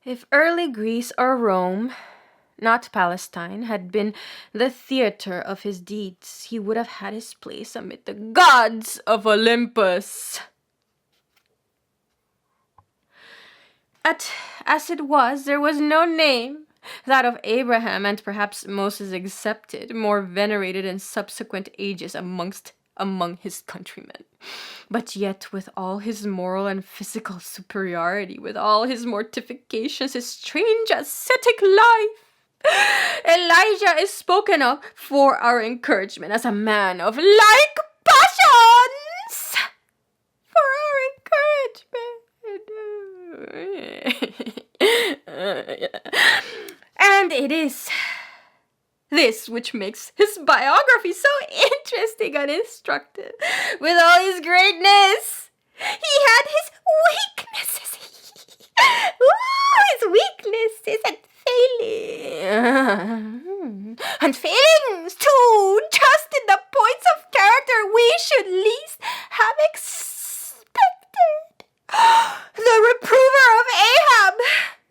If early Greece or Rome, not Palestine, had been the theater of his deeds, he would have had his place amid the gods of Olympus. As it was, there was no name, that of Abraham, and perhaps Moses excepted, more venerated in subsequent ages among his countrymen. But yet, with all his moral and physical superiority, with all his mortifications, his strange ascetic life, Elijah is spoken of for our encouragement as a man of like passions. For our encouragement. And it is this which makes his biography so interesting and instructive. With all his greatness, he had his weaknesses. His weaknesses and failings too, just in the points of character we should least have expected. The reprover of Ahab,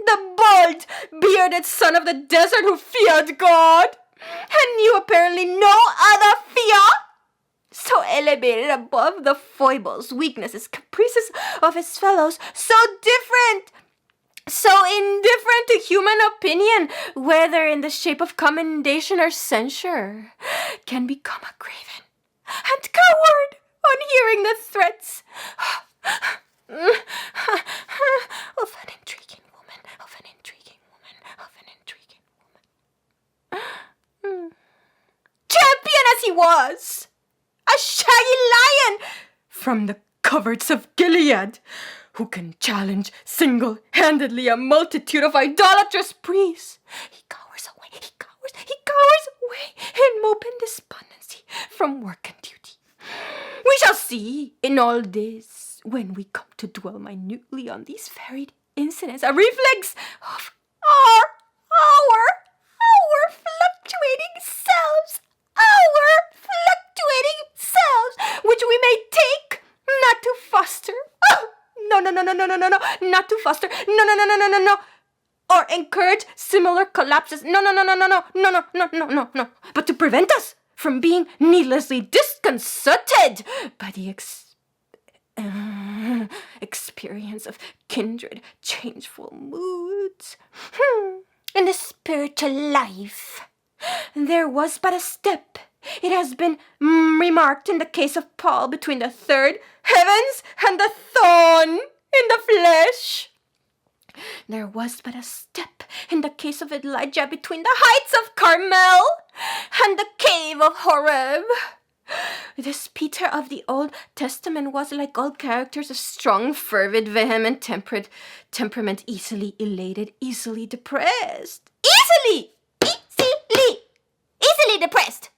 the bald, bearded son of the desert who feared God and knew apparently no other fear, so elevated above the foibles, weaknesses, caprices of his fellows, so different, so indifferent to human opinion, whether in the shape of commendation or censure, can become a craven and coward on hearing the threats of an intriguing woman, Champion as he was, a shaggy lion from the coverts of Gilead, who can challenge single-handedly a multitude of idolatrous priests. He cowers away in mope and despondency from work and duty. We shall see in all this, when we come to dwell minutely on these varied incidents, a reflex of our fluctuating selves, which we may take not to foster. Not to foster. No. Or encourage similar collapses. No. But to prevent us from being needlessly disconcerted by the experience of kindred, changeful moods. In the spiritual life, there was but a step. It has been remarked in the case of Paul between the third heavens and the thorn in the flesh. There was but a step in the case of Elijah between the heights of Carmel and the cave of Horeb. This Peter of the Old Testament was, like all characters, a strong, fervid, vehement, temperament, easily elated, easily depressed. Easily depressed.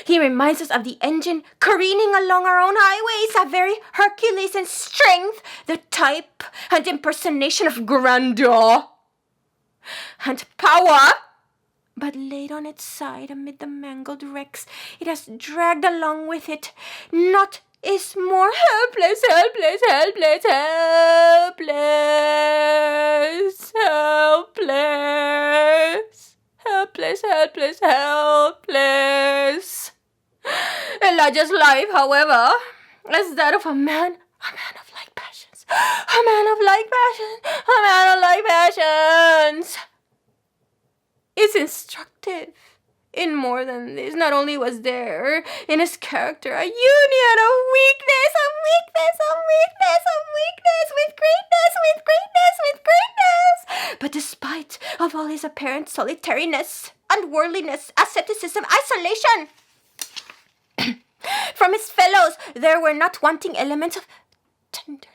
He reminds us of the engine careening along our own highways, a very Hercules in strength, the type and impersonation of grandeur and power. But laid on its side amid the mangled wrecks it has dragged along with it, naught is more helpless. Elijah's life, however, is that of a man of like passions. Is instructive in more than this. Not only was there in his character a union of weakness with greatness, but despite of all his apparent solitariness, unworldliness, asceticism, isolation from his fellows, there were not wanting elements of tenderness.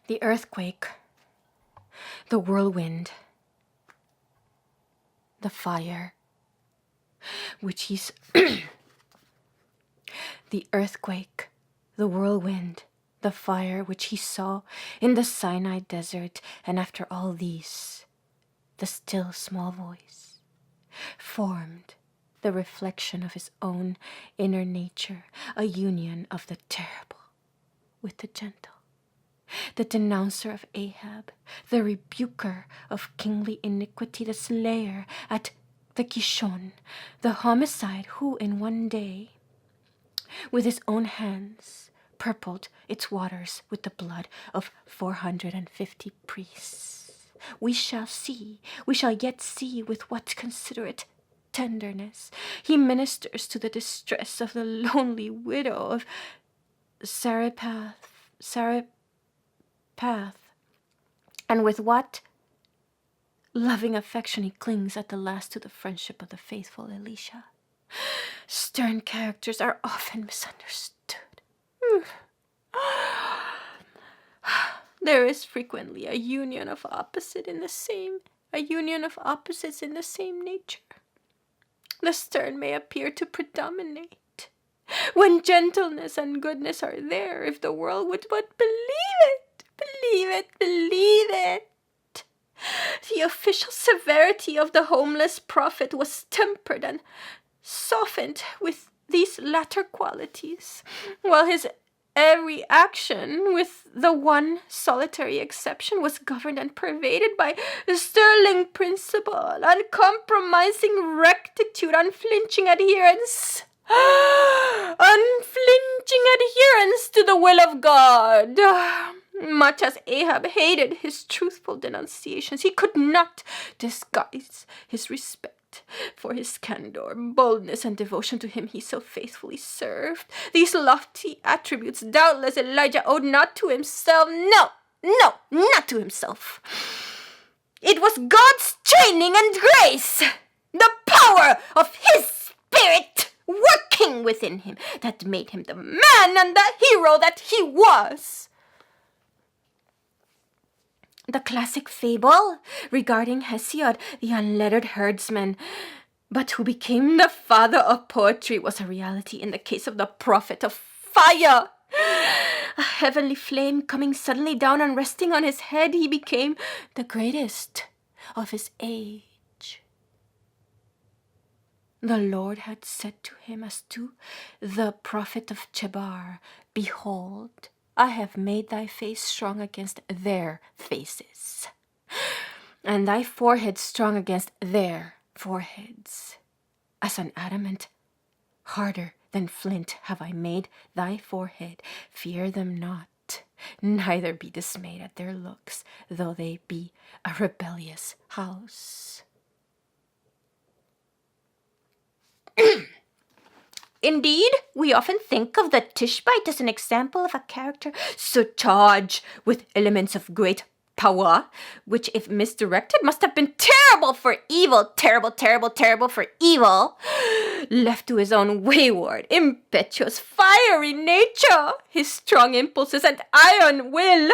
The earthquake, the whirlwind, the fire, which he's... The earthquake, the whirlwind, the fire which he saw in the Sinai desert, and after all these, the still small voice, formed the reflection of his own inner nature, a union of the terrible with the gentle, the denouncer of Ahab, the rebuker of kingly iniquity, the slayer at the Kishon, the homicide who in one day, with his own hands, purpled its waters with the blood of 450 priests. We shall yet see with what considerate tenderness he ministers to the distress of the lonely widow of Sareptath, and with what loving affection he clings at the last to the friendship of the faithful Elisha. Stern characters are often misunderstood. There is frequently a union of opposites in the same nature. The stern may appear to predominate when gentleness and goodness are there, if the world would but believe it. The official severity of the homeless prophet was tempered and softened with these latter qualities, while his every action, with the one solitary exception, was governed and pervaded by sterling principle, uncompromising rectitude, unflinching adherence to the will of God. Much as Ahab hated his truthful denunciations, he could not disguise his respect for his candor, boldness, and devotion to him he so faithfully served. These lofty attributes doubtless Elijah owed not to himself. No, not to himself. It was God's training and grace, the power of his spirit working within him, that made him the man and the hero that he was. The classic fable regarding Hesiod, the unlettered herdsman, but who became the father of poetry, was a reality in the case of the prophet of fire. A heavenly flame coming suddenly down and resting on his head, he became the greatest of his age. The Lord had said to him as to the prophet of Chebar, "Behold, I have made thy face strong against their faces, and thy forehead strong against their foreheads. As an adamant, harder than flint have I made thy forehead. Fear them not, neither be dismayed at their looks, though they be a rebellious house." Indeed, we often think of the Tishbite as an example of a character surcharged with elements of great power, which, if misdirected, must have been terrible for evil, terrible for evil. Left to his own wayward, impetuous, fiery nature, his strong impulses and iron will,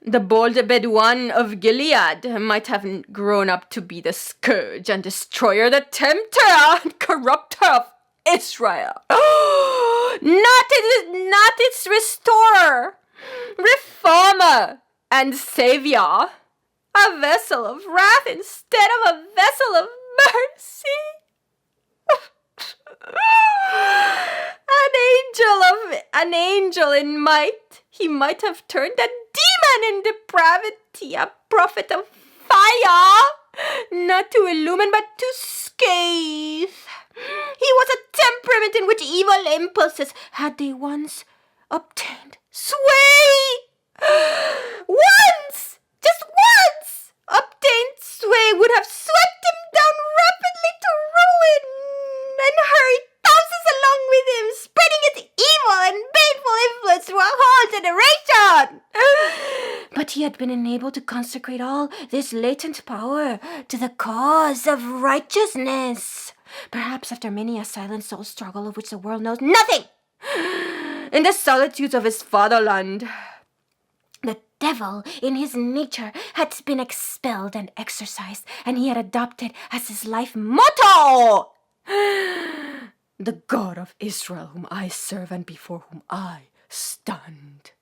the bold Bedouin of Gilead might have grown up to be the scourge and destroyer, the tempter and corrupter of Israel. Not its restorer, reformer, and savior. A vessel of wrath instead of a vessel of mercy. An angel in might, he might have turned a demon in depravity, a prophet of fire, not to illumine but to scathe. He was a temperament in which evil impulses, had they once obtained sway, just once, obtained sway, would have swept him down rapidly to ruin and hurried thousands along with him, spreading its evil and baneful influence through a whole generation. But he had been enabled to consecrate all this latent power to the cause of righteousness. Perhaps after many a silent soul struggle of which the world knows nothing, in the solitudes of his fatherland, the devil in his nature had been expelled and exorcised, and he had adopted as his life motto, "The God of Israel whom I serve and before whom I stand."